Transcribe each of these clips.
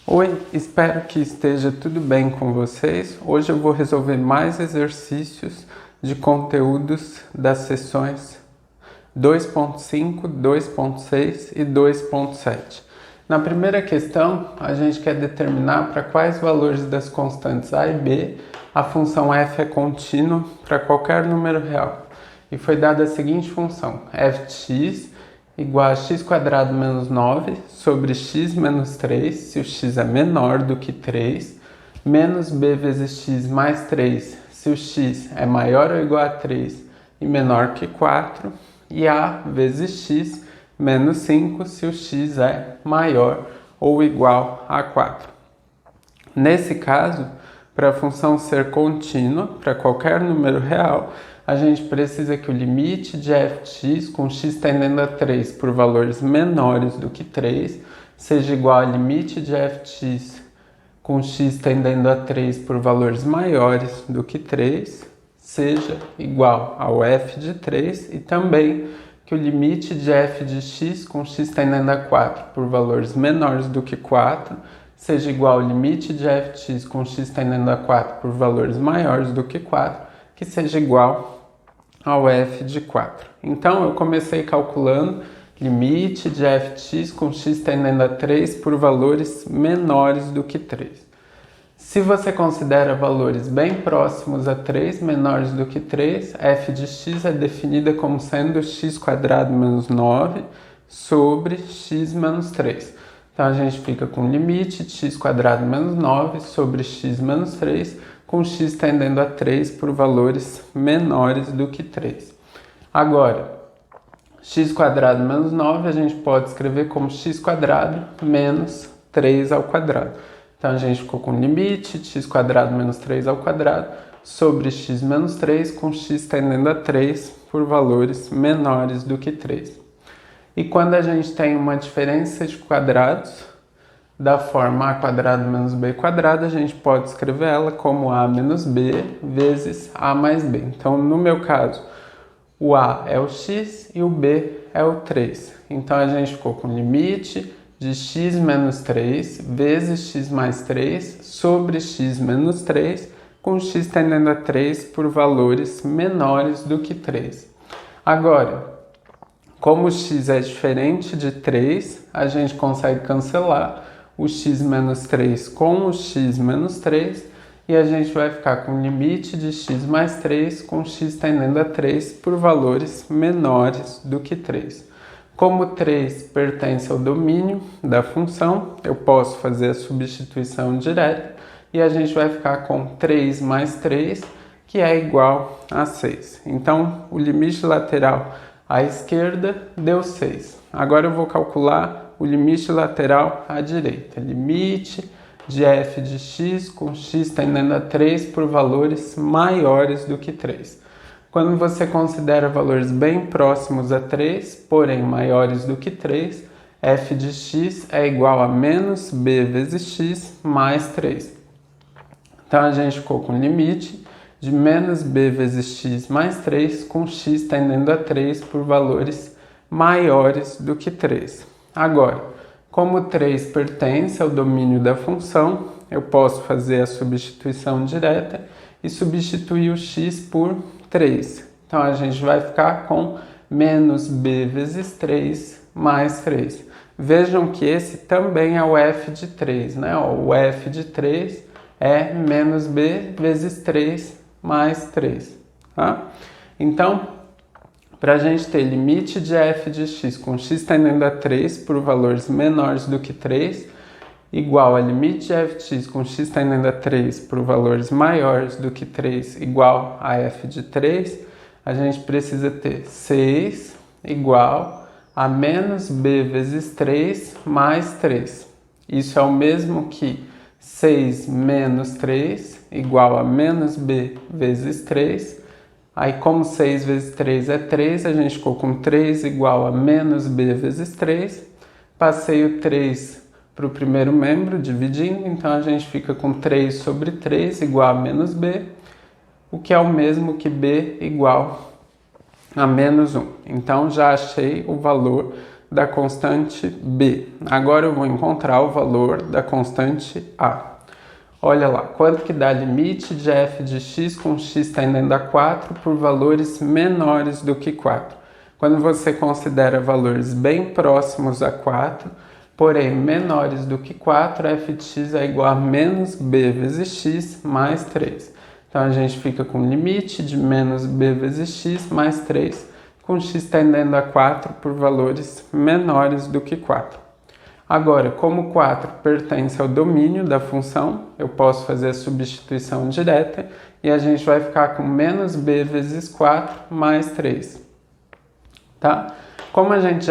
Oi, espero que esteja tudo bem com vocês. Hoje eu vou resolver mais exercícios de conteúdos das sessões 2.5, 2.6 e 2.7. Na primeira questão, a gente quer determinar para quais valores das constantes a e b a função f é contínua para qualquer número real. E foi dada a seguinte função: f de x igual a x² menos 9 sobre x menos 3, se o x é menor do que 3, menos b vezes x mais 3, se o x é maior ou igual a 3 e menor que 4, e a vezes x menos 5, se o x é maior ou igual a 4. Nesse caso, para a função ser contínua para qualquer número real, a gente precisa que o limite de f de x com x tendendo a 3 por valores menores do que 3 seja igual ao limite de f de x com x tendendo a 3 por valores maiores do que 3 seja igual ao f de 3 e também que o limite de f de x com x tendendo a 4 por valores menores do que 4 seja igual ao limite de f de x com x tendendo a 4 por valores maiores do que 4, que seja igual ao f de 4. Então, eu comecei calculando limite de f de x com x tendendo a 3 por valores menores do que 3. Se você considera valores bem próximos a 3, menores do que 3, f de x é definida como sendo x² menos 9 sobre x menos 3. Então, a gente fica com limite de x² menos 9 sobre x menos 3, com x tendendo a 3 por valores menores do que 3. Agora, x² menos 9 a gente pode escrever como x² menos 3 ao quadrado. Então, a gente ficou com limite de x² menos 3 ao quadrado sobre x menos 3, com x tendendo a 3 por valores menores do que 3. E quando a gente tem uma diferença de quadrados da forma a² menos b², a gente pode escrever ela como a menos b vezes a mais b. Então, no meu caso, o a é o x e o b é o 3. Então, a gente ficou com limite de x menos 3 vezes x mais 3 sobre x menos 3, com x tendendo a 3 por valores menores do que 3. Agora, como o x é diferente de 3, a gente consegue cancelar o x menos 3 com o x menos 3 e a gente vai ficar com limite de x mais 3 com x tendendo a 3 por valores menores do que 3. Como 3 pertence ao domínio da função, eu posso fazer a substituição direta e a gente vai ficar com 3 mais 3, que é igual a 6. Então, o limite lateral à esquerda deu 6. Agora eu vou calcular o limite lateral à direita. Limite de f de x com x tendendo a 3 por valores maiores do que 3. Quando você considera valores bem próximos a 3, porém maiores do que 3, f de x é igual a menos b vezes x mais 3. Então a gente ficou com limite de menos b vezes x mais 3, com x tendendo a 3 por valores maiores do que 3. Agora, como 3 pertence ao domínio da função, eu posso fazer a substituição direta e substituir o x por 3. Então, a gente vai ficar com menos b vezes 3 mais 3. Vejam que esse também é o f de 3, né? O f de 3 é menos b vezes 3 mais 3. Tá? Então, para a gente ter limite de f de x com x tendendo a 3 por valores menores do que 3, igual a limite de f de x com x tendendo a 3 por valores maiores do que 3, igual a f de 3, a gente precisa ter 6 igual a menos b vezes 3 mais 3. Isso é o mesmo que 6 menos 3 igual a menos b vezes 3. Aí, como 6 vezes 3 é 3, a gente ficou com 3 igual a menos b vezes 3. Passei o 3 para o primeiro membro, dividindo, então a gente fica com 3 sobre 3 igual a menos b, o que é o mesmo que b igual a menos 1. Então, já achei o valor da constante b. Agora eu vou encontrar o valor da constante a. Olha lá, quanto que dá limite de f de x com x tendendo a 4 por valores menores do que 4. Quando você considera valores bem próximos a 4, porém menores do que 4, f de x é igual a menos b vezes x mais 3. Então a gente fica com limite de menos b vezes x mais 3, com x tendendo a 4 por valores menores do que 4. Agora, como 4 pertence ao domínio da função, eu posso fazer a substituição direta e a gente vai ficar com menos b vezes 4 mais 3. Tá? Como a gente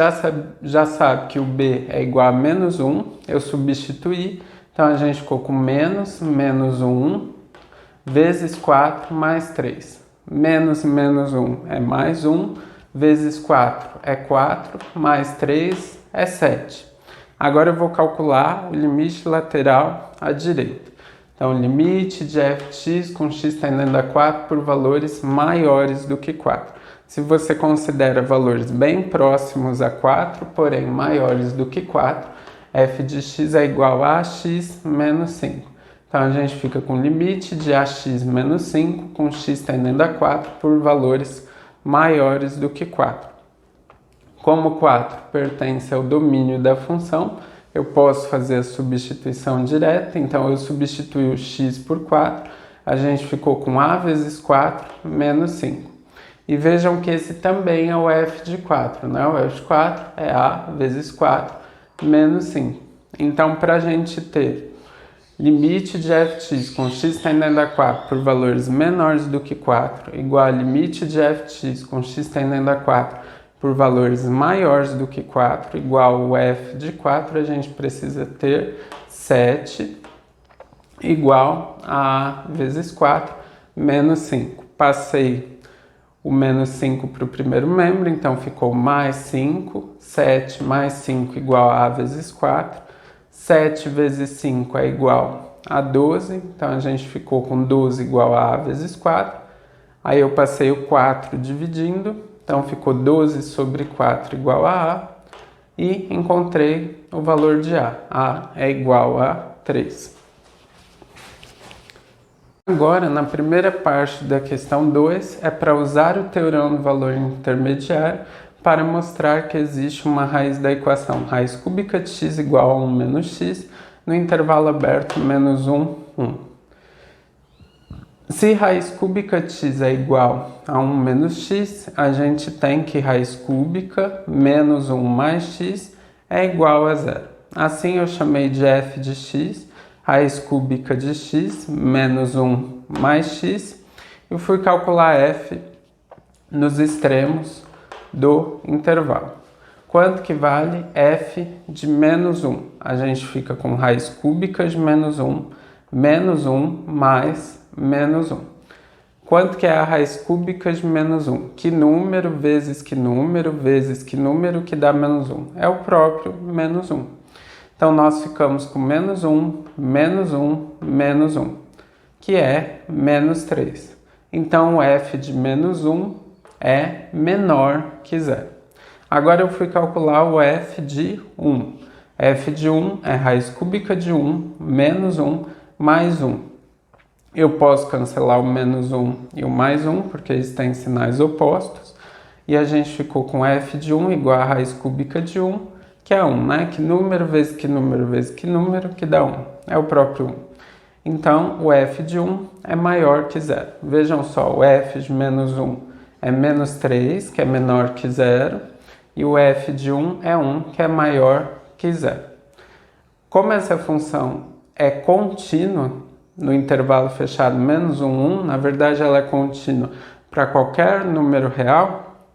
já sabe que o b é igual a menos 1, eu substituí, então a gente ficou com menos 1 vezes 4 mais 3. Menos 1 é mais 1, vezes 4 é 4, mais 3 é 7. Agora eu vou calcular o limite lateral à direita. Então, limite de f de x com x tendendo a 4 por valores maiores do que 4. Se você considera valores bem próximos a 4, porém maiores do que 4, f de x é igual a x menos 5. Então, a gente fica com limite de ax menos 5 com x tendendo a 4 por valores maiores do que 4. Como 4 pertence ao domínio da função, eu posso fazer a substituição direta, então eu substituo o x por 4, a gente ficou com a vezes 4 menos 5. E vejam que esse também é o f de 4, né? O f de 4 é a vezes 4 menos 5. Então, para a gente ter limite de f de x com x tendendo a 4 por valores menores do que 4 igual a limite de f de x com x tendendo a 4 por valores maiores do que 4 igual o f de 4, a gente precisa ter 7 igual a vezes 4 menos 5. Passei o menos 5 para o primeiro membro, então ficou mais 5. 7 mais 5 igual a vezes 4. 7 vezes 5 é igual a 12, então a gente ficou com 12 igual a vezes 4. Aí eu passei o 4 dividindo, então ficou 12 sobre 4 igual a e encontrei o valor de a. A é igual a 3. Agora, na primeira parte da questão 2, é para usar o teorema do valor intermediário para mostrar que existe uma raiz da equação raiz cúbica de x igual a 1 menos x no intervalo aberto menos 1, 1. Se raiz cúbica de x é igual a 1 menos x, a gente tem que raiz cúbica menos 1 mais x é igual a 0. Assim eu chamei de f de x, raiz cúbica de x menos 1 mais x, e fui calcular f nos extremos do intervalo. Quanto que vale f de menos 1? A gente fica com raiz cúbica de menos 1 mais menos 1. Quanto que é a raiz cúbica de menos 1? Que número vezes que número vezes que número que dá menos 1? É o próprio menos 1. Então, nós ficamos com menos 1, menos 1, menos 1, que é menos 3. Então, o f de menos 1 é menor que 0. Agora, eu fui calcular o f de 1. f de 1 é raiz cúbica de 1 menos 1 mais 1. Eu posso cancelar o menos 1 e o mais 1, porque eles têm sinais opostos. E a gente ficou com f de 1 igual a raiz cúbica de 1, que é 1, né? Que número vezes que número vezes que número que dá 1. É o próprio 1. Então, o f de 1 é maior que 0. Vejam só, o f de menos 1 é menos 3, que é menor que 0. E o f de 1 é 1, que é maior que 0. Como essa função é contínua, no intervalo fechado menos 1, 1, na verdade ela é contínua para qualquer número real,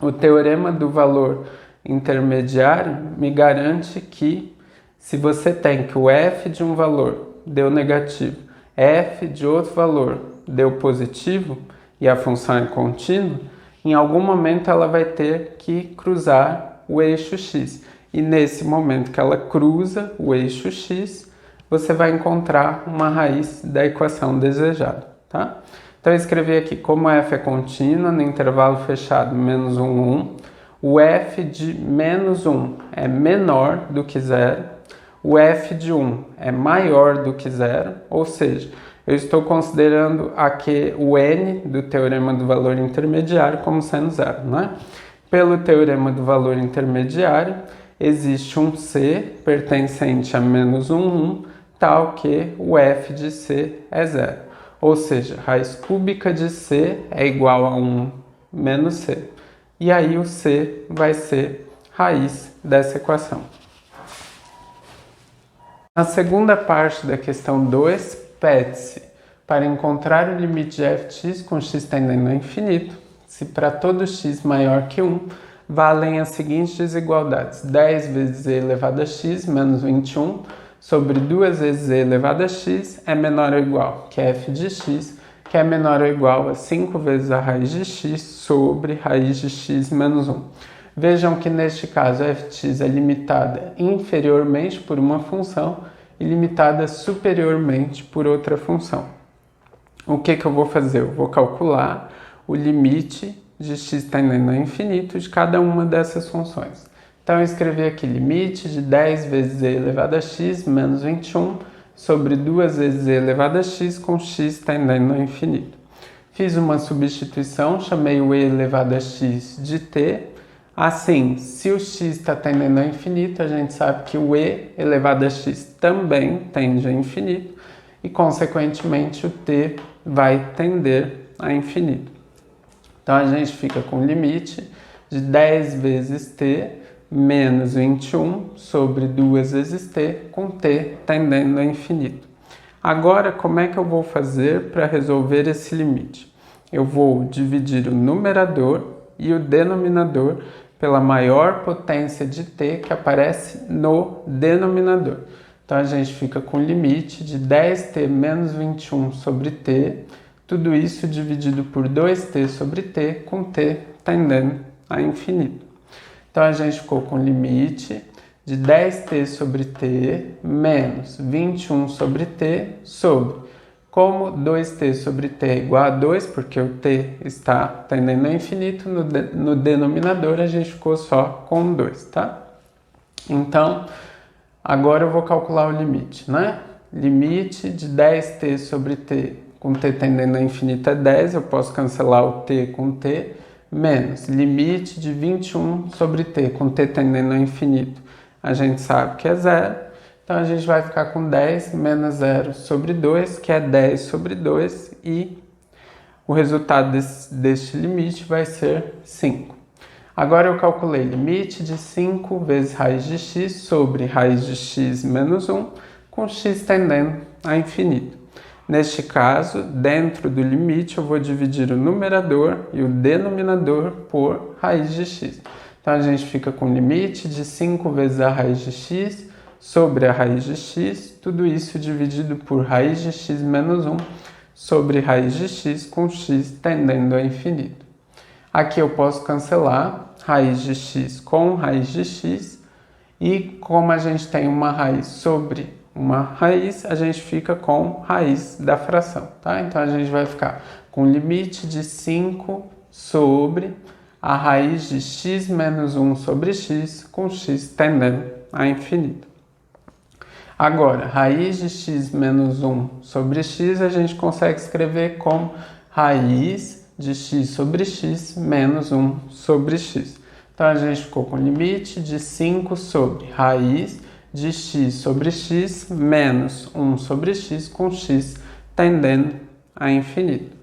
o teorema do valor intermediário me garante que se você tem que o f de um valor deu negativo, f de outro valor deu positivo e a função é contínua, em algum momento ela vai ter que cruzar o eixo x. E nesse momento que ela cruza o eixo x, você vai encontrar uma raiz da equação desejada, tá? Então eu escrevi aqui como f é contínua no intervalo fechado menos 1, 1, o f de menos 1 é menor do que zero, o f de 1 é maior do que zero, ou seja, eu estou considerando aqui o n do teorema do valor intermediário como sendo zero, né? Pelo teorema do valor intermediário, existe um c pertencente a menos 1, tal que o f de c é zero. Ou seja, raiz cúbica de c é igual a 1 menos c. E aí o c vai ser raiz dessa equação. Na segunda parte da questão 2, pede-se para encontrar o limite de f de x com x tendendo ao infinito, se para todo x maior que 1, valem as seguintes desigualdades: 10 vezes e elevado a x menos 21 sobre 2 vezes e elevado a x é menor ou igual que f de x, que é menor ou igual a 5 vezes a raiz de x sobre raiz de x menos 1. Vejam que neste caso a f de x é limitada inferiormente por uma função e limitada superiormente por outra função. O que eu vou fazer? Eu vou calcular o limite de x tendendo ao infinito de cada uma dessas funções. Então eu escrevi aqui limite de 10 vezes e elevado a x menos 21 sobre 2 vezes e elevado a x com x tendendo ao infinito. Fiz uma substituição, chamei o e elevado a x de t. Assim, se o x está tendendo ao infinito, a gente sabe que o e elevado a x também tende a infinito e, consequentemente, o t vai tender a infinito. Então, a gente fica com limite de 10 vezes t menos 21 sobre 2 vezes t, com t tendendo a infinito. Agora, como é que eu vou fazer para resolver esse limite? Eu vou dividir o numerador e o denominador pela maior potência de t que aparece no denominador. Então, a gente fica com o limite de 10t menos 21 sobre t, tudo isso dividido por 2t sobre t, com t tendendo a infinito. Então, a gente ficou com o limite de 10t sobre t menos 21 sobre t sobre, como 2t sobre t é igual a 2, porque o t está tendendo a infinito, no denominador a gente ficou só com 2, tá? Então, agora eu vou calcular o limite, né? Limite de 10t sobre t com t tendendo a infinito é 10, eu posso cancelar o t com t, menos limite de 21 sobre t com t tendendo ao infinito, a gente sabe que é zero. Então, a gente vai ficar com 10 menos 0 sobre 2, que é 10 sobre 2, e o resultado deste limite vai ser 5. Agora, eu calculei limite de 5 vezes raiz de x sobre raiz de x menos 1, com x tendendo a infinito. Neste caso, dentro do limite, eu vou dividir o numerador e o denominador por raiz de x. Então, a gente fica com limite de 5 vezes a raiz de x sobre a raiz de x, tudo isso dividido por raiz de x menos 1 sobre raiz de x com x tendendo a infinito. Aqui eu posso cancelar raiz de x com raiz de x, e como a gente tem uma raiz sobre uma raiz, a gente fica com raiz da fração, tá? Então, a gente vai ficar com limite de 5 sobre a raiz de x menos 1 sobre x com x tendendo a infinito. Agora, raiz de x menos 1 sobre x a gente consegue escrever como raiz de x sobre x menos 1 sobre x. Então, a gente ficou com limite de 5 sobre raiz de x sobre x menos 1 sobre x com x tendendo a infinito.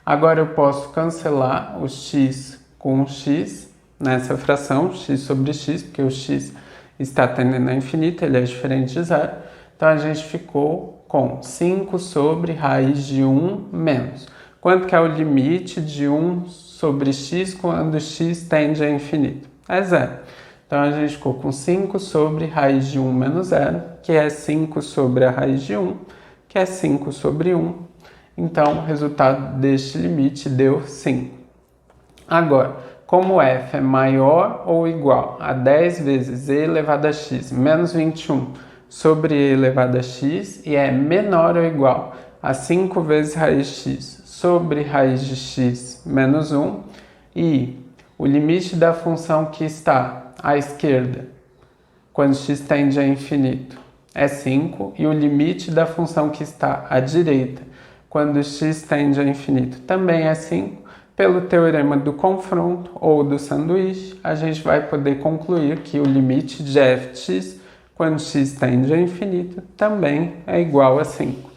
Agora, eu posso cancelar o x com o x nessa fração, x sobre x, porque o x está tendendo a infinito, ele é diferente de zero. Então, a gente ficou com 5 sobre raiz de 1 menos. Quanto que é o limite de 1 sobre x quando x tende a infinito? É zero. Então, a gente ficou com 5 sobre raiz de 1 menos 0, que é 5 sobre a raiz de 1, que é 5 sobre 1. Então, o resultado deste limite deu 5. Agora, como f é maior ou igual a 10 vezes e elevado a x menos 21 sobre e elevado a x e é menor ou igual a 5 vezes raiz de x sobre raiz de x menos 1, e o limite da função que está à esquerda, quando x tende a infinito, é 5, e o limite da função que está à direita, quando x tende a infinito, também é 5. Pelo teorema do confronto ou do sanduíche, a gente vai poder concluir que o limite de f de x, quando x tende a infinito, também é igual a 5.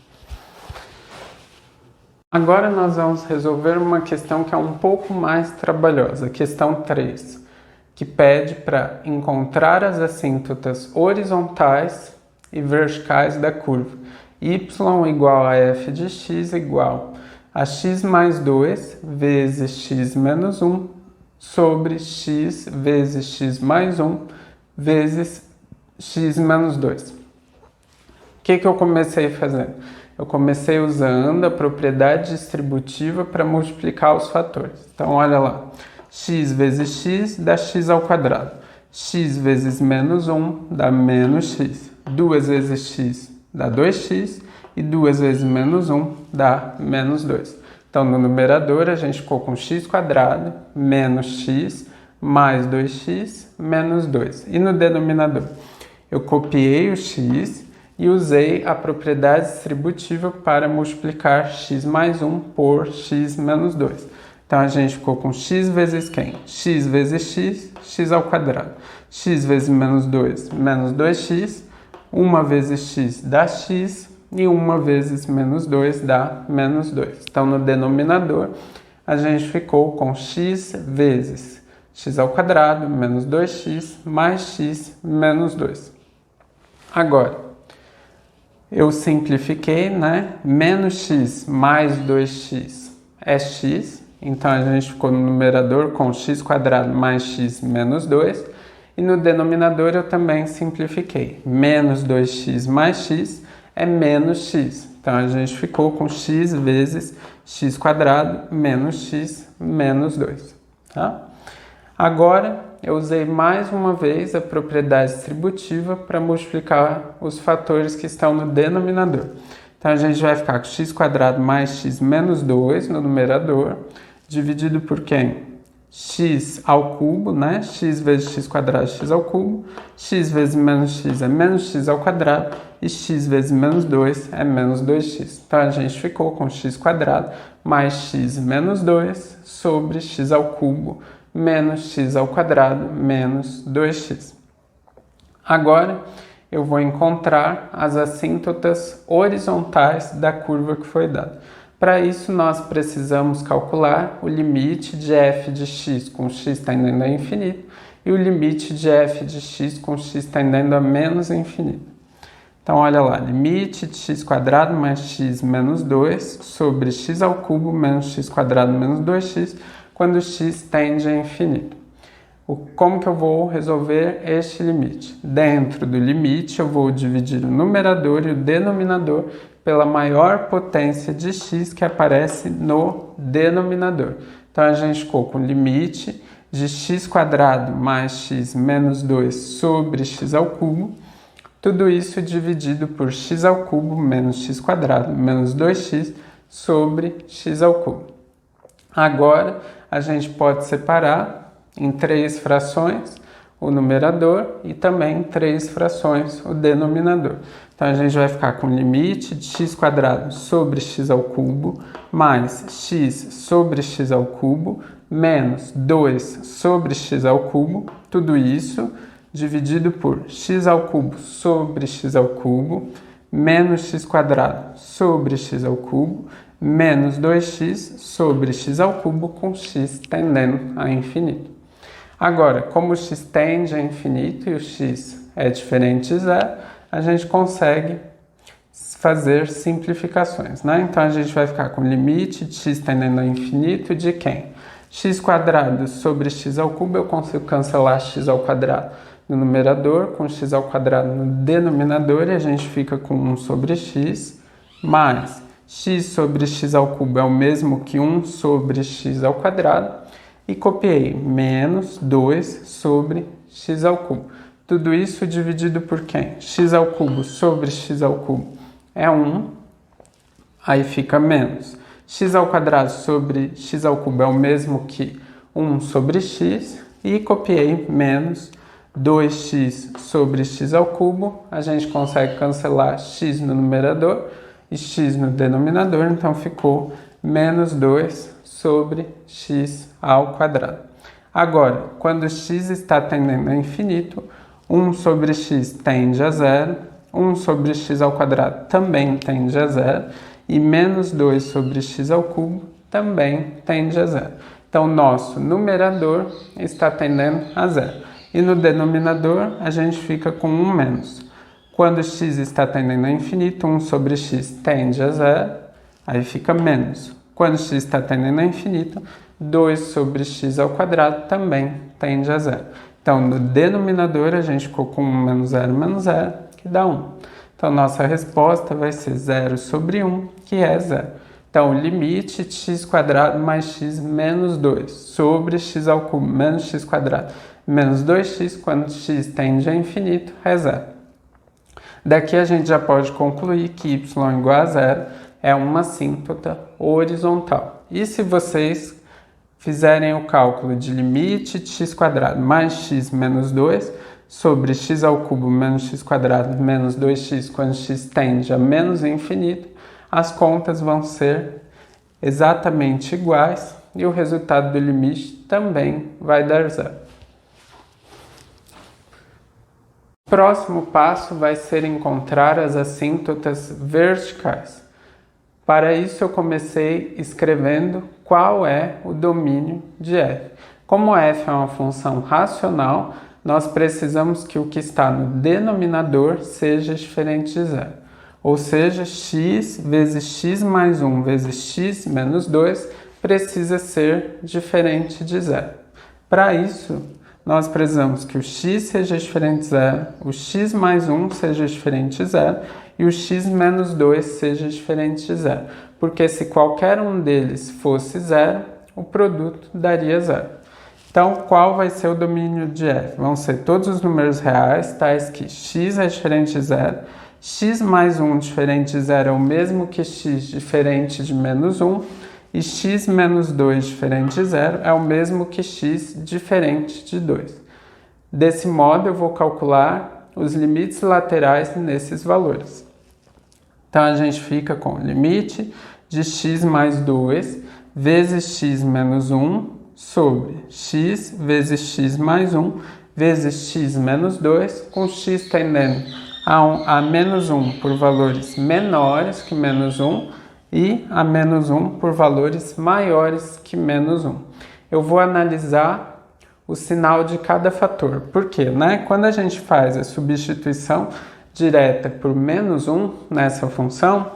Agora nós vamos resolver uma questão que é um pouco mais trabalhosa, questão 3, que pede para encontrar as assíntotas horizontais e verticais da curva. Y igual a f de x igual a x mais 2 vezes x menos 1 sobre x vezes x mais 1 vezes x menos 2. O que eu comecei fazendo? Eu comecei usando a propriedade distributiva para multiplicar os fatores. Então, olha lá. X vezes x dá x ao quadrado. X vezes menos 1 dá menos x. 2 vezes x dá 2x. E 2 vezes menos 1 dá menos 2. Então, no numerador, a gente ficou com x quadrado menos x mais 2x menos 2. E no denominador, eu copiei o x e usei a propriedade distributiva para multiplicar x mais 1 por x menos 2. Então, a gente ficou com x vezes quem? X vezes x, x ao quadrado. X vezes menos 2, menos 2x. 1 vezes x dá x. E 1 vezes menos 2 dá menos 2. Então, no denominador, a gente ficou com x vezes x ao quadrado menos 2x mais x menos 2. Agora, eu simplifiquei, né? Menos x mais 2x é x. Então, a gente ficou no numerador com x quadrado mais x menos 2. E no denominador, eu também simplifiquei. Menos 2x mais x é menos x. Então, a gente ficou com x vezes x quadrado menos x menos 2. Tá? Agora, eu usei mais uma vez a propriedade distributiva para multiplicar os fatores que estão no denominador. Então, a gente vai ficar com x quadrado mais x menos 2 no numerador, dividido por quem? X ao cubo, né? X vezes x quadrado, x ao cubo. X vezes menos x é menos x ao quadrado. E x vezes menos 2 é menos 2x. Então, a gente ficou com x quadrado mais x menos 2 sobre x ao cubo menos x ao quadrado menos 2x. Agora, eu vou encontrar as assíntotas horizontais da curva que foi dada. Para isso, nós precisamos calcular o limite de f de x com x tendendo a infinito e o limite de f de x com x tendendo a menos infinito. Então, olha lá, limite de x quadrado mais x menos 2 sobre x ao cubo menos x quadrado menos 2x quando x tende a infinito. Como que eu vou resolver este limite? Dentro do limite, eu vou dividir o numerador e o denominador pela maior potência de x que aparece no denominador. Então, a gente ficou com o limite de x quadrado mais x menos 2 sobre x ao cubo. Tudo isso dividido por x ao cubo menos x quadrado menos 2x sobre x ao cubo. Agora, a gente pode separar em 3 frações o numerador e também em 3 frações o denominador. Então, a gente vai ficar com o limite de x quadrado sobre x ao cubo mais x sobre x ao cubo menos 2 sobre x ao cubo, tudo isso dividido por x ao cubo sobre x ao cubo menos x quadrado sobre x ao cubo menos 2x sobre x ao cubo com x tendendo a infinito. Agora, como o x tende a infinito e o x é diferente de zero, a gente consegue fazer simplificações, né? Então, a gente vai ficar com o limite de x tendendo a infinito de quem? X quadrado sobre x ao cubo, eu consigo cancelar x ao quadrado no numerador, com x ao quadrado no denominador, e a gente fica com 1 sobre x, mais x sobre x ao cubo é o mesmo que 1 sobre x ao quadrado, e copiei menos 2 sobre x ao cubo. Tudo isso dividido por quem? X ao cubo sobre x ao cubo é 1, aí fica menos. X ao quadrado sobre x ao cubo é o mesmo que 1 sobre x e copiei menos 2x sobre x ao cubo. A gente consegue cancelar x no numerador e x no denominador, então ficou menos 2 sobre x ao quadrado. Agora, quando x está tendendo a infinito, 1 sobre x tende a zero, 1 sobre x ao quadrado também tende a zero, e menos 2 sobre x ao cubo também tende a zero. Então, nosso numerador está tendendo a zero. E no denominador, a gente fica com 1 menos. Quando x está tendendo a infinito, 1 sobre x tende a zero, aí fica menos. Quando x está tendendo a infinito, 2 sobre x ao quadrado também tende a zero. Então, no denominador, a gente ficou com 1 menos 0, que dá 1. Então, nossa resposta vai ser 0 sobre 1, que é 0. Então, o limite de x quadrado mais x menos 2 sobre x ao cubo menos x quadrado menos 2x, quando x tende a infinito, é 0. Daqui a gente já pode concluir que y igual a 0 é uma assíntota horizontal. E se vocês fizerem o cálculo de limite de x quadrado mais x menos 2 sobre x ao cubo menos x quadrado menos 2x, quando x tende a menos infinito, as contas vão ser exatamente iguais e o resultado do limite também vai dar zero. O próximo passo vai ser encontrar as assíntotas verticais. Para isso, eu comecei escrevendo qual é o domínio de f. Como f é uma função racional, nós precisamos que o que está no denominador seja diferente de zero. Ou seja, x vezes x mais 1 vezes x menos 2 precisa ser diferente de zero. Para isso, nós precisamos que o x seja diferente de zero, o x mais 1 seja diferente de zero e o x menos 2 seja diferente de zero. Porque se qualquer um deles fosse zero, o produto daria zero. Então, qual vai ser o domínio de f? Vão ser todos os números reais, tais que x é diferente de zero, x mais 1 diferente de zero é o mesmo que x diferente de menos 1, e x menos 2 diferente de zero é o mesmo que x diferente de 2. Desse modo, eu vou calcular os limites laterais nesses valores. Então, a gente fica com o limite de x mais 2 vezes x menos 1 sobre x vezes x mais 1 vezes x menos 2, com x tendendo a menos 1 por valores menores que menos 1, e a menos 1 por valores maiores que menos 1. Eu vou analisar o sinal de cada fator. Por quê? Quando a gente faz a substituição direta por menos 1 nessa função,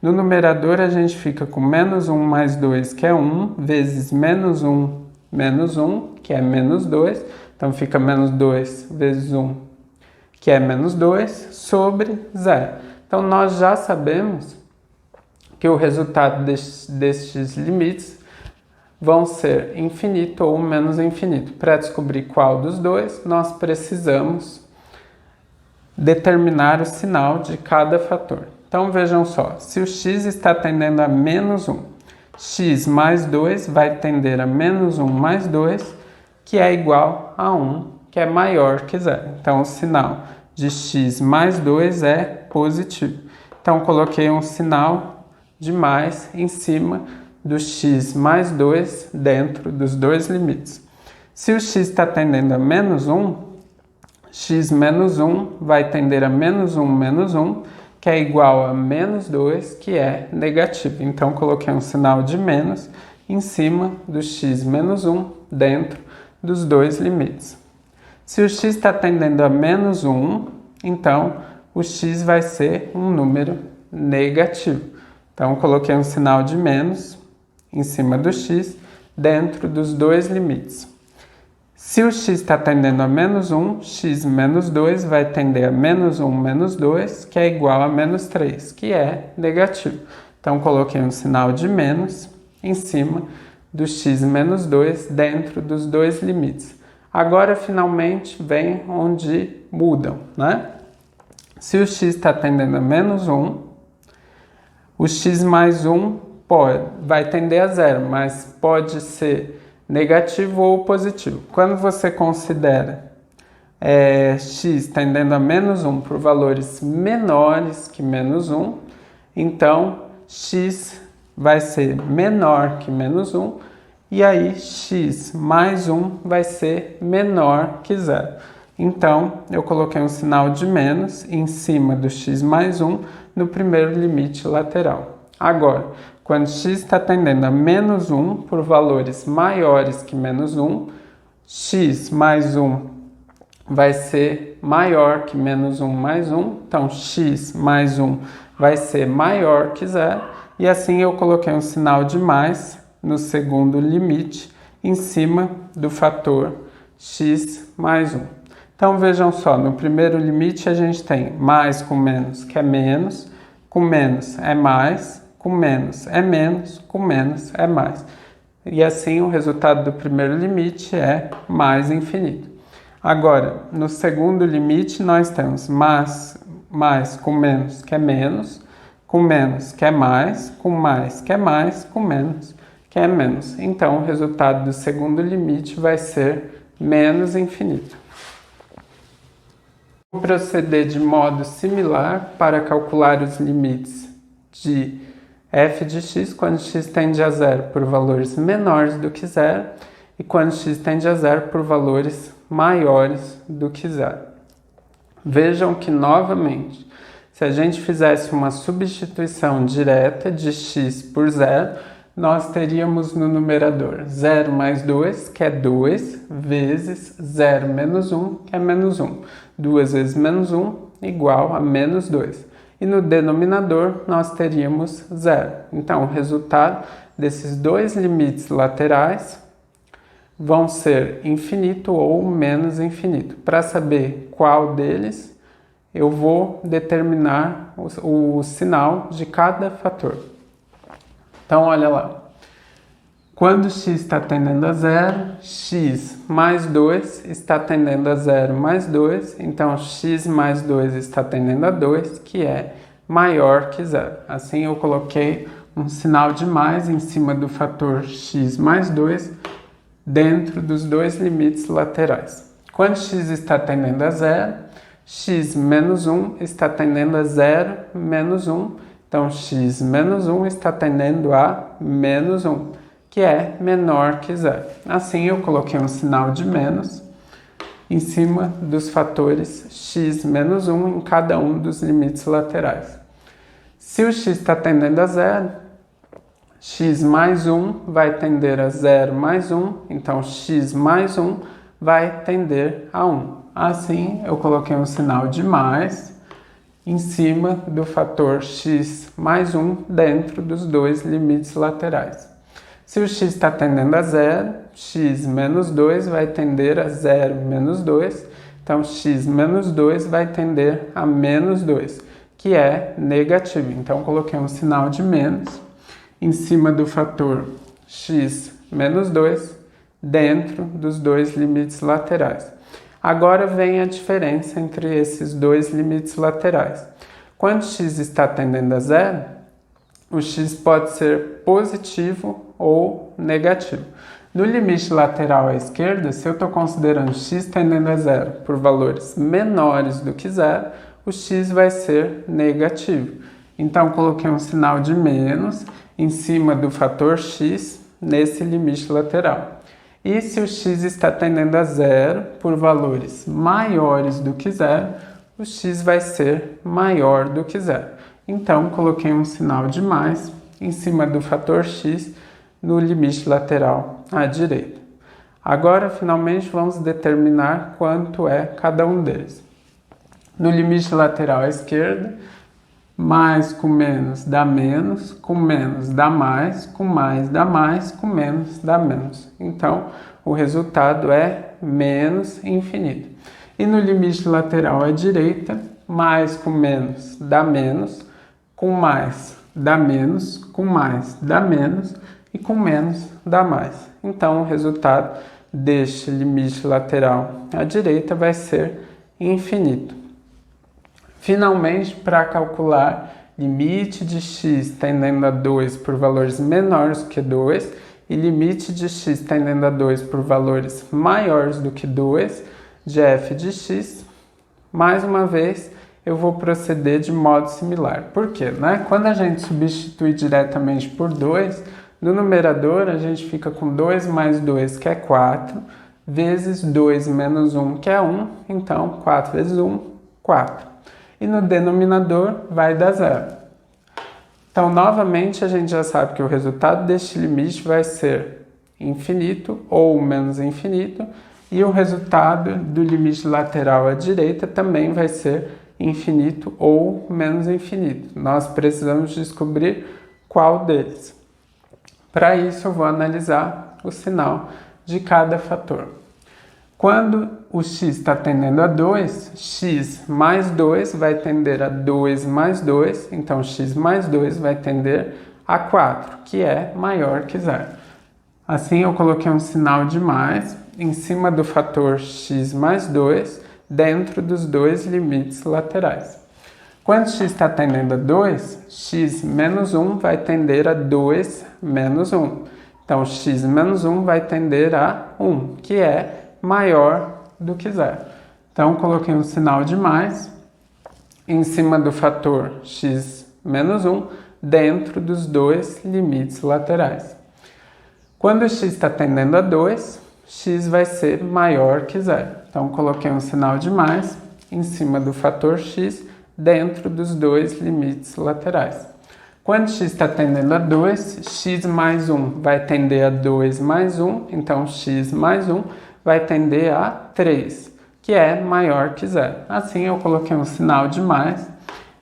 no numerador a gente fica com menos 1 mais 2, que é 1, vezes menos 1, que é menos 2. Então fica menos 2 vezes 1, que é menos 2, sobre 0. Então nós já sabemos que o resultado destes limites vão ser infinito ou menos infinito. Para descobrir qual dos dois, nós precisamos determinar o sinal de cada fator. Então vejam só, se o x está tendendo a menos 1, x mais 2 vai tender a menos 1 mais 2, que é igual a 1, que é maior que 0. Então o sinal de x mais 2 é positivo. Então coloquei um sinal de mais em cima do x mais 2 dentro dos dois limites. Se o x está tendendo a menos 1, x menos 1 vai tender a menos 1, que é igual a menos 2, que é negativo. Então, coloquei um sinal de menos em cima do x menos 1 dentro dos dois limites. Se o x está tendendo a menos 1, então o x vai ser um número negativo. Então, coloquei um sinal de menos em cima do x dentro dos dois limites. Se o x está tendendo a menos 1, x menos 2 vai tender a menos 2, que é igual a menos 3, que é negativo. Então, coloquei um sinal de menos em cima do x menos 2 dentro dos dois limites. Agora, finalmente, vem onde mudam, Se o x está tendendo a menos 1, o x mais 1 vai tender a zero, mas pode ser negativo ou positivo. Quando você considera x tendendo a menos 1 por valores menores que menos 1, então x vai ser menor que menos 1, e aí x mais 1 vai ser menor que 0. Então, eu coloquei um sinal de menos em cima do x mais 1 no primeiro limite lateral. Agora, quando x está tendendo a menos 1 por valores maiores que menos 1, x mais 1 vai ser maior que menos 1 mais 1, então x mais 1 vai ser maior que 0, e assim eu coloquei um sinal de mais no segundo limite em cima do fator x mais 1. Então vejam só, no primeiro limite a gente tem mais com menos, que é menos, com menos é mais, com menos é menos, com menos é mais. E assim o resultado do primeiro limite é mais infinito. Agora, no segundo limite nós temos mais com menos, que é menos, com menos, que é mais, com mais, que é mais, com menos, que é menos. Então o resultado do segundo limite vai ser menos infinito. Vou proceder de modo similar para calcular os limites de f de x quando x tende a zero por valores menores do que zero e quando x tende a zero por valores maiores do que zero. Vejam que, novamente, se a gente fizesse uma substituição direta de x por zero, nós teríamos no numerador 0 mais 2, que é 2, vezes 0 menos 1, que é menos 1. 2 vezes menos 1 igual a menos 2. E no denominador nós teríamos 0. Então, o resultado desses dois limites laterais vão ser infinito ou menos infinito. Para saber qual deles, eu vou determinar o sinal de cada fator. Então, olha lá. Quando x está tendendo a zero, x mais 2 está tendendo a 0 mais 2. Então, x mais 2 está tendendo a 2, que é maior que 0. Assim, eu coloquei um sinal de mais em cima do fator x mais 2 dentro dos dois limites laterais. Quando x está tendendo a 0, x menos 1 está tendendo a 0 menos 1. Então, x menos 1 está tendendo a menos 1, que é menor que 0. Assim, eu coloquei um sinal de menos em cima dos fatores x menos 1 em cada um dos limites laterais. Se o x está tendendo a 0, x mais 1 vai tender a 0 mais 1, então x mais 1 vai tender a 1. Assim, eu coloquei um sinal de mais em cima do fator x mais 1 dentro dos dois limites laterais. Se o x está tendendo a 0, x menos 2 vai tender a 0 menos 2, então x menos 2 vai tender a menos 2, que é negativo. Então, coloquei um sinal de menos em cima do fator x menos 2 dentro dos dois limites laterais. Agora vem a diferença entre esses dois limites laterais. Quando x está tendendo a 0, o x pode ser positivo ou negativo. No limite lateral à esquerda, se eu estou considerando x tendendo a 0 por valores menores do que 0, o x vai ser negativo. Então, coloquei um sinal de menos em cima do fator x nesse limite lateral. E se o x está tendendo a 0 por valores maiores do que 0, o x vai ser maior do que 0. Então, coloquei um sinal de mais em cima do fator x no limite lateral à direita. Agora, finalmente, vamos determinar quanto é cada um deles. No limite lateral à esquerda, mais com menos dá menos, com menos dá mais, com mais dá mais, com menos dá menos. Então, o resultado é menos infinito. E no limite lateral à direita, mais com menos dá menos, com mais dá menos, com mais dá menos e com menos dá mais. Então, o resultado deste limite lateral à direita vai ser infinito. Finalmente, para calcular limite de x tendendo a 2 por valores menores que 2 e limite de x tendendo a 2 por valores maiores do que 2 de f de x, mais uma vez eu vou proceder de modo similar. Por quê? Quando a gente substitui diretamente por 2, no numerador a gente fica com 2 mais 2, que é 4, vezes 2 menos 1, que é 1, então 4 vezes 1, 4. E no denominador vai dar 0. Então, novamente, a gente já sabe que o resultado deste limite vai ser infinito ou menos infinito, e o resultado do limite lateral à direita também vai ser infinito ou menos infinito. Nós precisamos descobrir qual deles. Para isso, eu vou analisar o sinal de cada fator. Quando o x está tendendo a 2, x mais 2 vai tender a 2 mais 2, então x mais 2 vai tender a 4, que é maior que 0. Assim, eu coloquei um sinal de mais em cima do fator x mais 2, dentro dos dois limites laterais. Quando x está tendendo a 2, x menos 1 vai tender a 2 menos 1. Então, x menos 1 vai tender a 1, que é maior do que 0. Então, coloquei um sinal de mais em cima do fator x menos 1 dentro dos dois limites laterais. Quando x está tendendo a 2, x vai ser maior que 0. Então, coloquei um sinal de mais em cima do fator x dentro dos dois limites laterais. Quando x está tendendo a 2, x mais 1 vai tender a 2 mais 1, então x mais 1 vai tender a 3, que é maior que 0. Assim, eu coloquei um sinal de mais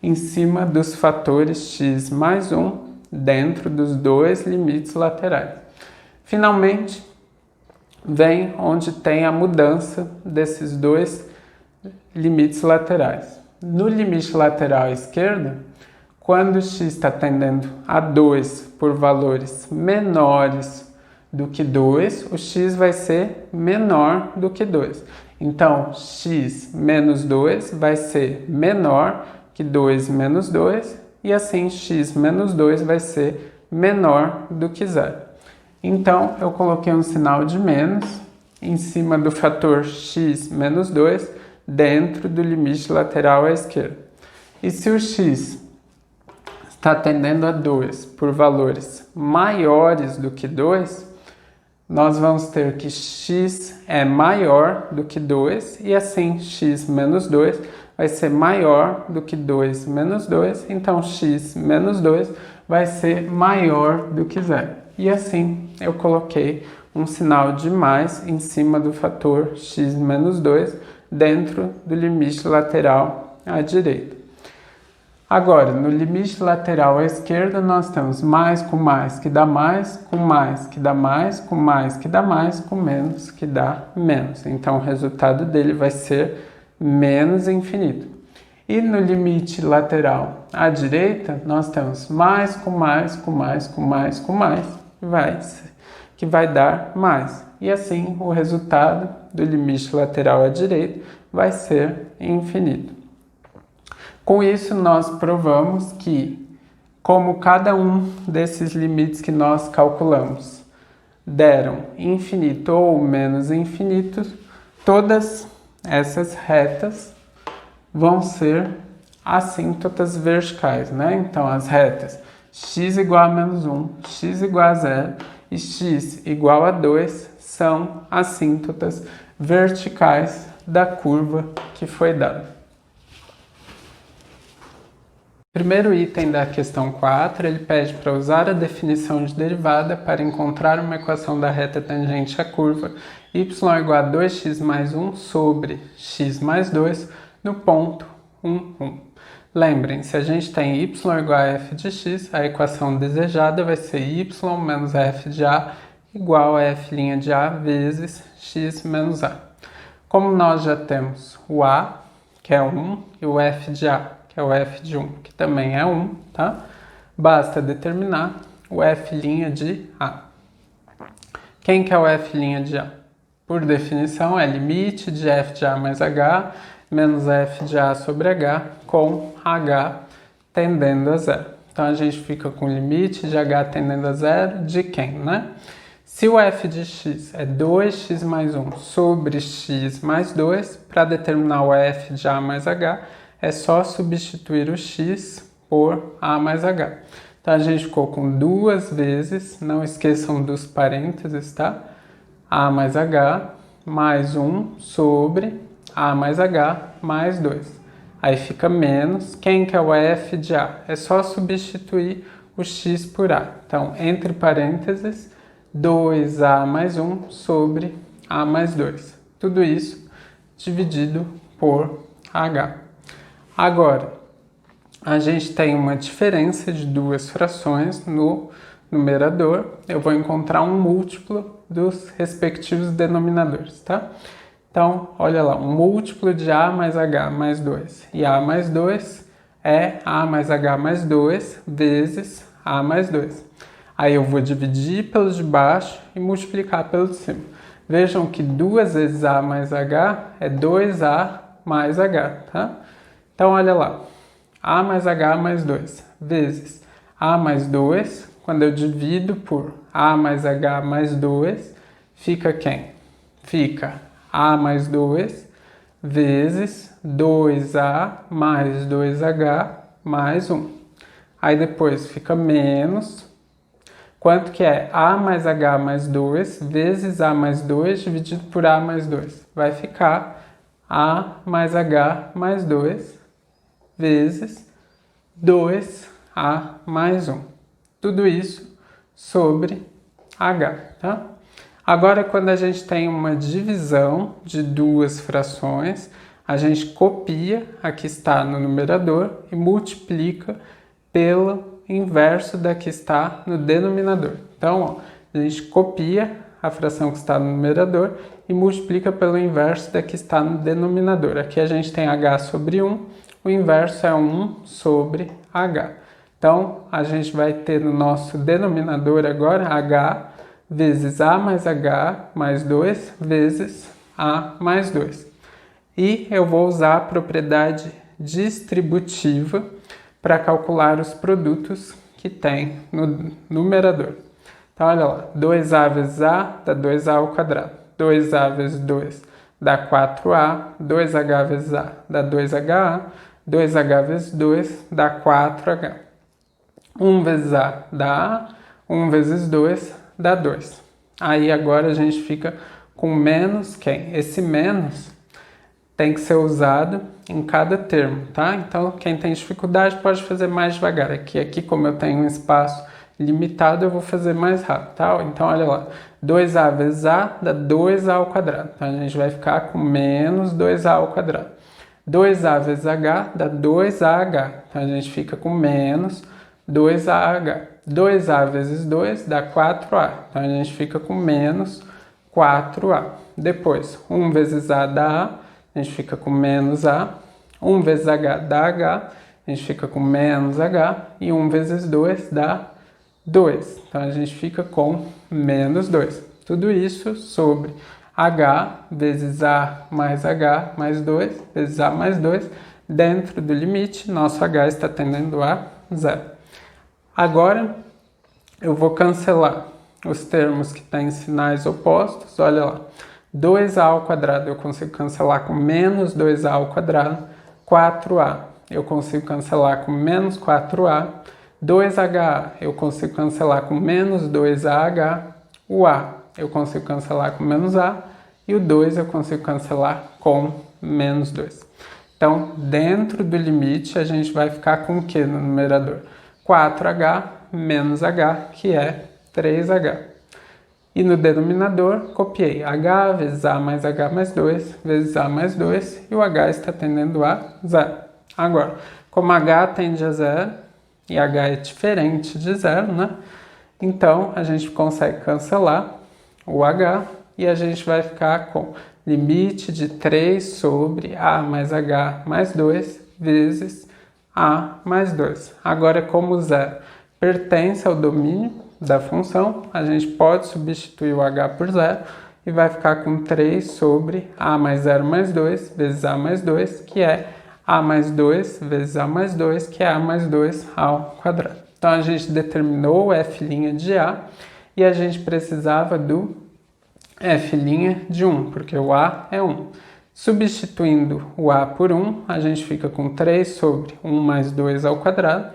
em cima dos fatores x mais 1 dentro dos dois limites laterais. Finalmente, vem onde tem a mudança desses dois limites laterais. No limite lateral à esquerda, quando x está tendendo a 2 por valores menores do que 2, o x vai ser menor do que 2. Então, x menos 2 vai ser menor que 2 menos 2, e assim x menos 2 vai ser menor do que 0. Então, eu coloquei um sinal de menos em cima do fator x menos 2 dentro do limite lateral à esquerda. E se o x está tendendo a 2 por valores maiores do que 2, nós vamos ter que x é maior do que 2, e assim x menos 2 vai ser maior do que 2 menos 2, então x menos 2 vai ser maior do que 0. E assim eu coloquei um sinal de mais em cima do fator x menos 2 dentro do limite lateral à direita. Agora, no limite lateral à esquerda, nós temos mais que dá mais, com mais que dá mais, com mais que dá mais, com menos que dá menos. Então, o resultado dele vai ser menos infinito. E no limite lateral à direita, nós temos mais, com mais, com mais, com mais, com mais, que vai dar mais. E assim, o resultado do limite lateral à direita vai ser infinito. Com isso, nós provamos que, como cada um desses limites que nós calculamos deram infinito ou menos infinito, todas essas retas vão ser assíntotas verticais, Então, as retas x igual a menos 1, x igual a 0 e x igual a 2 são assíntotas verticais da curva que foi dada. O primeiro item da questão 4, ele pede para usar a definição de derivada para encontrar uma equação da reta tangente à curva y igual a 2x mais 1 sobre x mais 2 no ponto 1, 1. Lembrem, se a gente tem y igual a f de x, a equação desejada vai ser y menos f de a igual a f' de a vezes x menos a. Como nós já temos o a, que é 1, e o f de a, que é o f de 1, que também é 1, tá? Basta determinar o f' de a. Quem que é o f' de a? Por definição, é limite de f de a mais h menos f de a sobre h com h tendendo a 0. Então, a gente fica com limite de h tendendo a 0 de quem, Se o f de x é 2x mais 1 sobre x mais 2, para determinar o f de a mais h, é só substituir o x por a mais h. Então, a gente ficou com duas vezes, não esqueçam dos parênteses, tá? A mais h mais 1 sobre a mais h mais 2. Aí fica menos. Quem que é o f de a? É só substituir o x por a. Então, entre parênteses, 2a mais 1 sobre a mais 2. Tudo isso dividido por h. Agora, a gente tem uma diferença de duas frações no numerador. Eu vou encontrar um múltiplo dos respectivos denominadores, tá? Então, olha lá, um múltiplo de a mais h mais 2 e a mais 2 é a mais h mais 2 vezes a mais 2. Aí eu vou dividir pelo de baixo e multiplicar pelo de cima. Vejam que 2 vezes a mais h é 2a mais h, tá? Então, olha lá, a mais h mais 2 vezes a mais 2, quando eu divido por a mais h mais 2, fica quem? Fica a mais 2 vezes 2a mais 2h mais 1. Aí depois fica menos. Quanto que é a mais h mais 2 vezes a mais 2 dividido por a mais 2? Vai ficar a mais h mais 2 vezes 2a mais 1. Tudo isso sobre h, tá? Agora, quando a gente tem uma divisão de duas frações, a gente copia a que está no numerador e multiplica pelo inverso da que está no denominador. Então, ó, a gente copia a fração que está no numerador e multiplica pelo inverso da que está no denominador. Aqui a gente tem h sobre 1, o inverso é 1 sobre h. Então, a gente vai ter no nosso denominador agora h vezes a mais h mais 2 vezes a mais 2. E eu vou usar a propriedade distributiva para calcular os produtos que tem no numerador. Então, olha lá, 2a vezes a dá 2a ao quadrado. 2a vezes 2 dá 4a. 2h vezes a dá 2ha. 2h vezes 2 dá 4h. 1 vezes a dá a. 1 vezes 2 dá 2. Aí agora a gente fica com menos quem? Esse menos tem que ser usado em cada termo, tá? Então, quem tem dificuldade pode fazer mais devagar. Aqui como eu tenho um espaço limitado, eu vou fazer mais rápido, tá? Então, olha lá, 2a vezes a dá 2a ao quadrado. Então, a gente vai ficar com menos 2a ao quadrado. 2a vezes h dá 2ah. Então, a gente fica com menos 2ah. 2a vezes 2 dá 4a. Então, a gente fica com menos 4a. Depois, 1 vezes a dá a. A gente fica com menos a. 1 vezes h dá h. A gente fica com menos h. E 1 vezes 2 dá 2. Então, a gente fica com menos 2. Tudo isso sobre h vezes a mais h mais 2 vezes a mais 2. Dentro do limite, nosso h está tendendo a 0. Agora, eu vou cancelar os termos que têm sinais opostos. Olha lá. 2a ao quadrado eu consigo cancelar com menos 2a ao quadrado. 4a eu consigo cancelar com menos 4a. 2ha eu consigo cancelar com menos 2ah. O a eu consigo cancelar com menos a. E o 2 eu consigo cancelar com menos 2. Então, dentro do limite, a gente vai ficar com o que no numerador? 4h menos h, que é 3h. E no denominador, copiei h vezes a mais h mais 2 vezes a mais 2 e o h está tendendo a 0. Agora, como h tende a 0 e h é diferente de 0, né? Então, a gente consegue cancelar o h e a gente vai ficar com limite de 3 sobre a mais h mais 2 vezes a mais 2. Agora, como 0 pertence ao domínio da função, a gente pode substituir o h por 0 e vai ficar com 3 sobre a mais 0 mais 2 vezes a mais 2, que é a mais 2 vezes a mais 2, que é a mais 2 ao quadrado. Então, a gente determinou o f' de a e a gente precisava do f' de 1, porque o a é 1. Substituindo o a por 1, a gente fica com 3 sobre 1 mais 2 ao quadrado,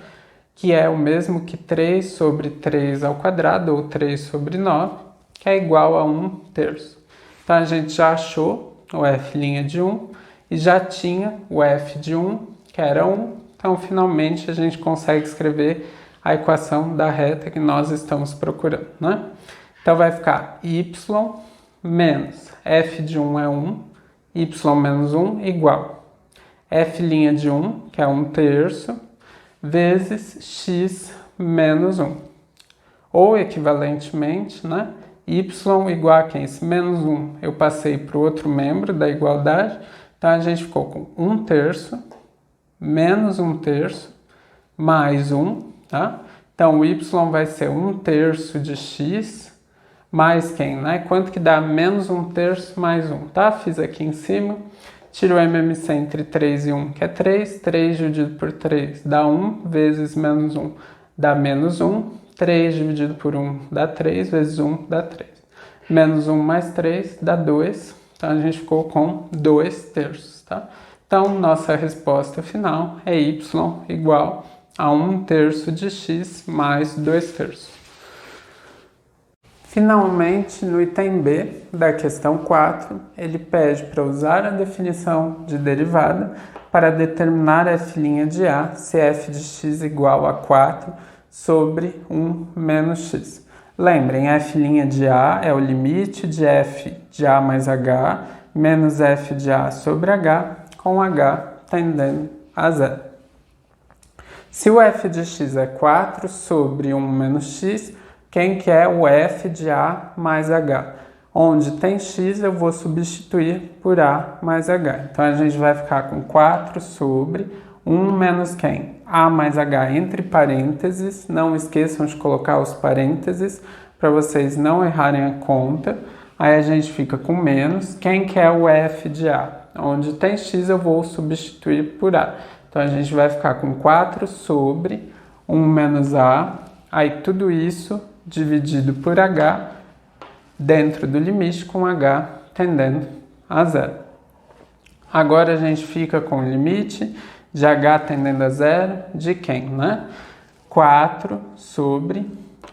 que é o mesmo que 3 sobre 3 ao quadrado, ou 3 sobre 9, que é igual a 1/3. Então, a gente já achou o f' de 1 e já tinha o f de 1, que era 1. Então, finalmente, a gente consegue escrever a equação da reta que nós estamos procurando, né? Então, vai ficar y menos f de 1 é 1, y menos 1 igual f' de 1, que é 1/3, vezes x menos 1. Ou, equivalentemente, né? Y igual a quem? Esse menos 1 eu passei para o outro membro da igualdade, então a gente ficou com 1/3 menos 1/3 mais 1, tá? Então o y vai ser 1/3 de x mais quem, né? Quanto que dá menos 1/3 mais 1, tá? Fiz aqui em cima. Tiro o MMC entre 3 e 1, que é 3. 3 dividido por 3 dá 1, vezes menos 1 dá menos 1. 3 dividido por 1 dá 3, vezes 1 dá 3. Menos 1 mais 3 dá 2. Então, a gente ficou com 2/3, tá? Então, nossa resposta final é y igual a 1/3 de x mais 2/3. Finalmente, no item B da questão 4, ele pede para usar a definição de derivada para determinar f' de a se f de x igual a 4 sobre 1 menos x. Lembrem, f' de a é o limite de f de a mais h menos f de a sobre h, com h tendendo a 0. Se o f de x é 4 sobre 1 menos x, quem que é o f de a mais h? Onde tem x, eu vou substituir por a mais h. Então, a gente vai ficar com 4 sobre 1 menos quem? A mais h entre parênteses. Não esqueçam de colocar os parênteses para vocês não errarem a conta. Aí a gente fica com menos. Quem que é o f de a? Onde tem x, eu vou substituir por a. Então, a gente vai ficar com 4 sobre 1 menos a. Aí, tudo isso dividido por h, dentro do limite, com h tendendo a 0. Agora, a gente fica com o limite de h tendendo a 0 de quem, né? 4 sobre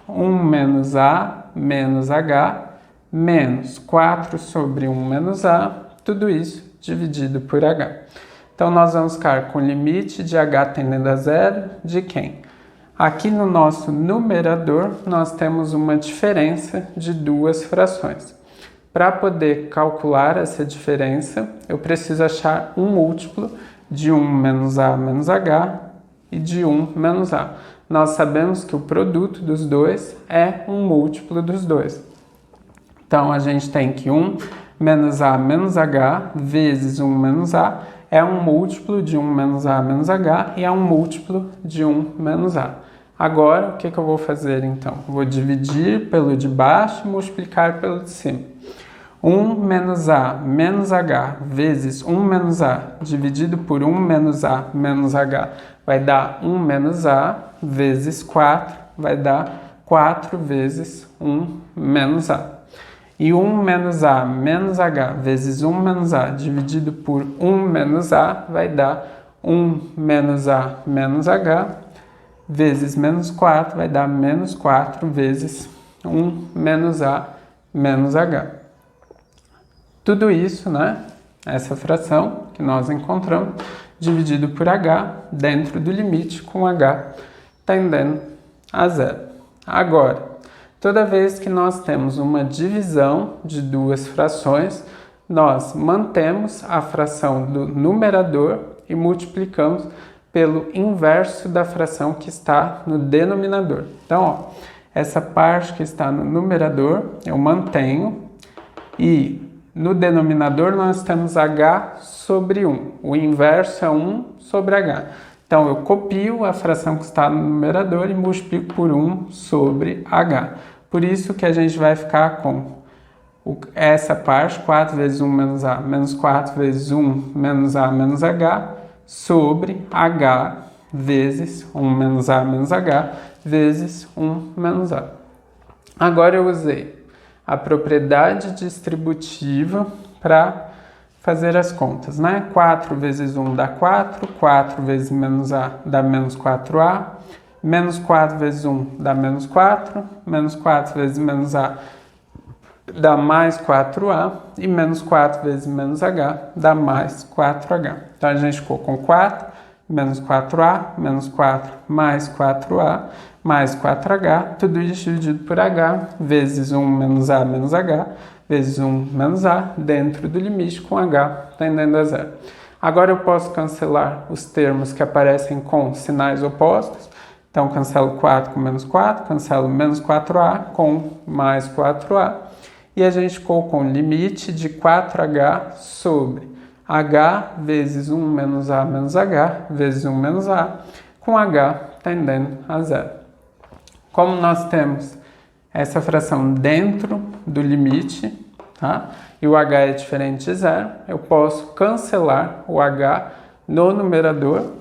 1 menos a menos h, menos 4 sobre 1 menos a, tudo isso dividido por h. Então, nós vamos ficar com o limite de h tendendo a 0 de quem? Aqui no nosso numerador, nós temos uma diferença de duas frações. Para poder calcular essa diferença, eu preciso achar um múltiplo de 1 menos a menos h e de 1 menos a. Nós sabemos que o produto dos dois é um múltiplo dos dois. Então, a gente tem que 1 menos a menos h vezes 1 menos a é um múltiplo de 1 menos a menos h e é um múltiplo de 1 menos a. Agora, o que eu vou fazer, então? Vou dividir pelo de baixo e multiplicar pelo de cima. 1 menos a menos h vezes 1 menos a dividido por 1 menos a menos h vai dar 1 menos a vezes 4, vai dar 4 vezes 1 menos a. E 1 menos a menos h vezes 1 menos a dividido por 1 menos a vai dar 1 menos a menos h vezes menos 4 vai dar menos 4 vezes 1 menos a menos h. Tudo isso, né? Essa fração que nós encontramos, dividido por h, dentro do limite, com h tendendo a 0. Agora, toda vez que nós temos uma divisão de duas frações, nós mantemos a fração do numerador e multiplicamos pelo inverso da fração que está no denominador. Então, ó, essa parte que está no numerador eu mantenho e no denominador nós temos h sobre 1. O inverso é 1 sobre h. Então, eu copio a fração que está no numerador e multiplico por 1 sobre h. Por isso que a gente vai ficar com essa parte, 4 vezes 1 menos 4 vezes 1 menos a menos h, sobre h vezes 1 menos a menos h vezes 1 menos a. Agora eu usei a propriedade distributiva para fazer as contas, né? 4 vezes 1 dá 4, 4 vezes menos A dá menos 4A, menos 4 vezes 1 dá menos 4, menos 4 vezes menos A dá mais 4A, e menos 4 vezes menos H dá mais 4H. Então a gente ficou com 4, menos 4A, menos 4, mais 4A, mais 4H, tudo isso dividido por H, vezes 1 menos A menos H, vezes 1 menos A, dentro do limite com H tendendo a zero. Agora eu posso cancelar os termos que aparecem com sinais opostos. Então cancelo 4 com menos 4, cancelo menos 4A com mais 4A. E a gente ficou com o limite de 4H sobre H vezes 1 menos A menos H, vezes 1 menos A, com H tendendo a zero. Como nós temos essa fração dentro do limite, tá? E o H é diferente de zero, eu posso cancelar o H no numerador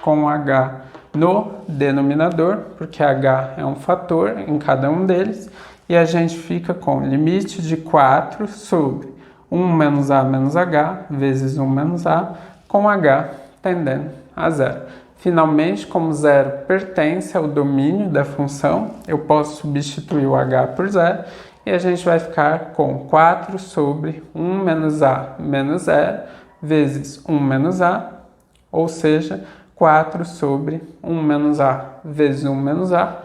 com o H no denominador, porque H é um fator em cada um deles, e a gente fica com o limite de 4 sobre 1 menos A menos H, vezes 1 menos A, com H tendendo a zero. Finalmente, como zero pertence ao domínio da função, eu posso substituir o H por zero, e a gente vai ficar com 4 sobre 1 menos A menos zero, vezes 1 menos A, ou seja, 4 sobre 1 menos A vezes 1 menos A,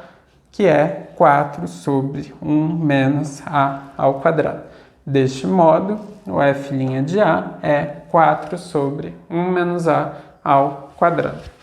que é 4 sobre 1 menos A ao quadrado. Deste modo, o f' de A é 4 sobre 1 menos A ao quadrado.